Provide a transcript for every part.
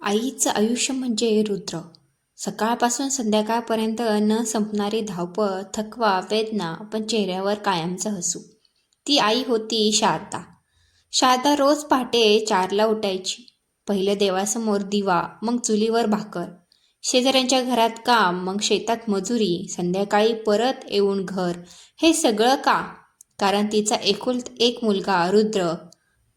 आईचं आयुष्य म्हणजे रुद्र. सकाळपासून संध्याकाळपर्यंत न संपणारी धावपळ, थकवा, वेदना, पण चेहऱ्यावर कायमचं हसू. ती आई होती शारदा. शारदा रोज पहाटे 4ला उठायची. पहिलं देवासमोर दिवा, मग चुलीवर भाकर, शेजाऱ्यांच्या घरात काम, मग शेतात मजुरी, संध्याकाळी परत येऊन घर. हे सगळं का? कारण तिचा एकुलता एक मुलगा रुद्र.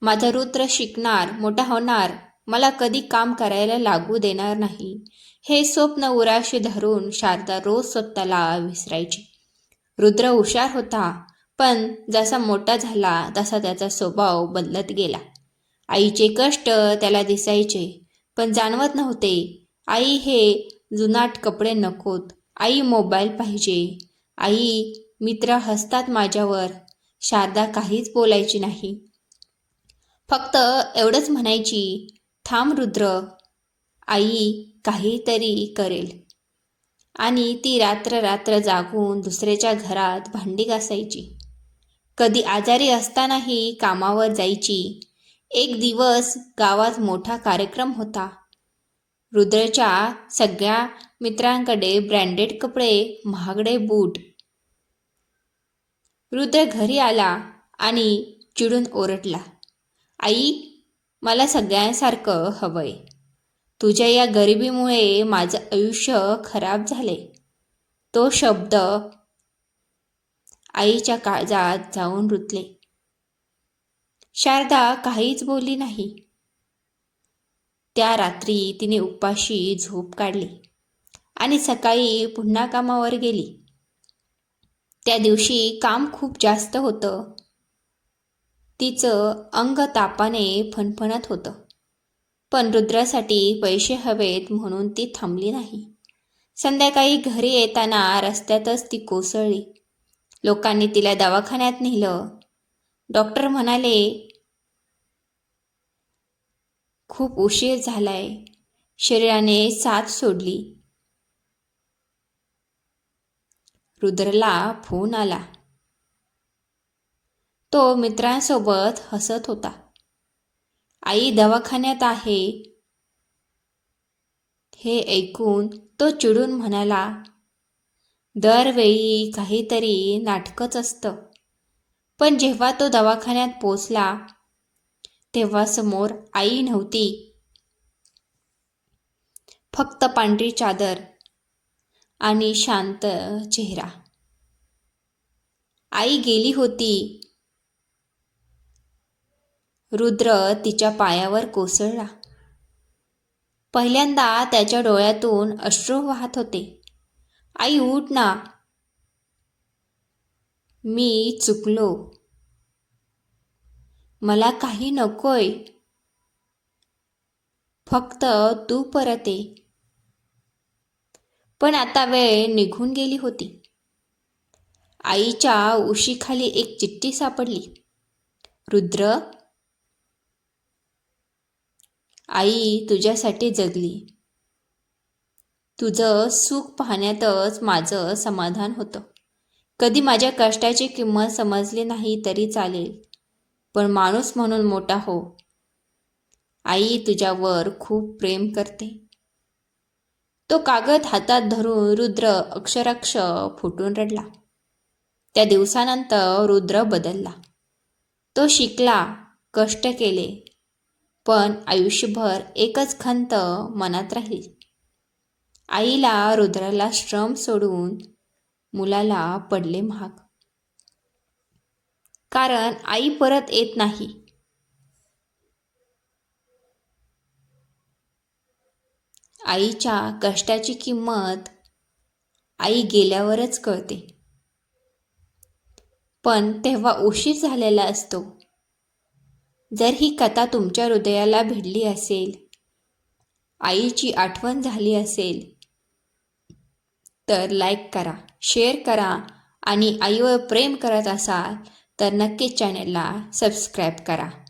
माझा रुद्र शिकणार, मोठा होणार, मला कधी काम करायला लागू देणार नाही, हे स्वप्न उराशी धरून शारदा रोज स्वतःला विसरायची. रुद्र हुशार होता, पण जसा मोठा झाला तसा त्याचा स्वभाव बदलत गेला. आईचे कष्ट त्याला दिसायचे, पण जाणवत नव्हते. आई हे जुनाट कपडे नकोत, आई मोबाईल पाहिजे, आई मित्र हसतात माझ्यावर. शारदा काहीच बोलायची नाही, फक्त एवढंच म्हणायची, थांब रुद्र, आई काहीतरी करेल. आणि ती रात्र रात्र जागून दुसऱ्याच्या घरात भांडी घासायची. कधी आजारी असतानाही कामावर जायची. एक दिवस गावात मोठा कार्यक्रम होता. रुद्रच्या सगळ्या मित्रांकडे ब्रँडेड कपडे, महागडे बूट. रुद्र घरी आला आणि चिडून ओरडला, आई, मला सगळ्यांसारखं हवंय. तुझ्या या गरिबीमुळे माझं आयुष्य खराब झाले. तो शब्द आईच्या काळजात जाऊन रुतले. शारदा काहीच बोलली नाही. त्या रात्री तिने उपाशी झोप काढली आणि सकाळी पुन्हा कामावर गेली. त्या दिवशी काम खूप जास्त होतं. तिचं अंग तापाने फणफणत होतं. पण रुद्रासाठी पैसे हवेत म्हणून ती थांबली नाही. संध्याकाळी घरी येताना रस्त्यातच ती कोसळली. लोकांनी तिला दवाखान्यात नेलं. डॉक्टर म्हणाले, खूप उशीर झालाय, शरीराने साथ सोडली. रुद्रला फोन आला. तो मित्रांसोबत हसत होता. आई दवाखान्यात आहे. हे ऐकून तो चिडून म्हणाला, दरवेळी काहीतरी नाटकच असतं. पण जेव्हा तो दवाखान्यात पोचला तेव्हा समोर आई नव्हती. फक्त पांढरी चादर आणि शांत चेहरा. आई गेली होती. रुद्र तिच्या पायावर कोसळला. पहिल्यांदा त्याच्या डोळ्यातून अश्रू वाहत होते. आई, उठ ना. मी चुकलो. मला काही नकोय. फक्त तू परत ये. पण आता वेळ निघून गेली होती. आईच्या उशीखाली एक चिठ्ठी सापडली. रुद्र, आई तुझ्यासाठी जगली. तुझं सुख पाहण्यातच माझं समाधान होतं. कधी माझ्या कष्टाची किंमत समजली नाही तरी चालेल, पण माणूस म्हणून मोठा हो. आई तुझ्यावर खूप प्रेम करते. तो कागद हातात धरून रुद्र अक्षरशः फुटून रडला. त्या दिवसानंतर रुद्र बदलला. तो शिकला, कष्ट केले, पण आयुष्यभर एकच खंत मनात राहील. आईला रुद्राला श्रम सोडून मुलाला पडले महाग. कारण आई परत येत नाही. आईच्या कष्टाची किंमत आई गेल्यावरच कळते. पण तेव्हा उशीर झालेला असतो. जर ही कथा तुमच्या हृदयाला भिडली असेल, आईची आठवण झाली असेल, तर लाईक करा, शेअर करा आणि आईवर प्रेम करत असाल तर नक्कीच चॅनलला सबस्क्राईब करा.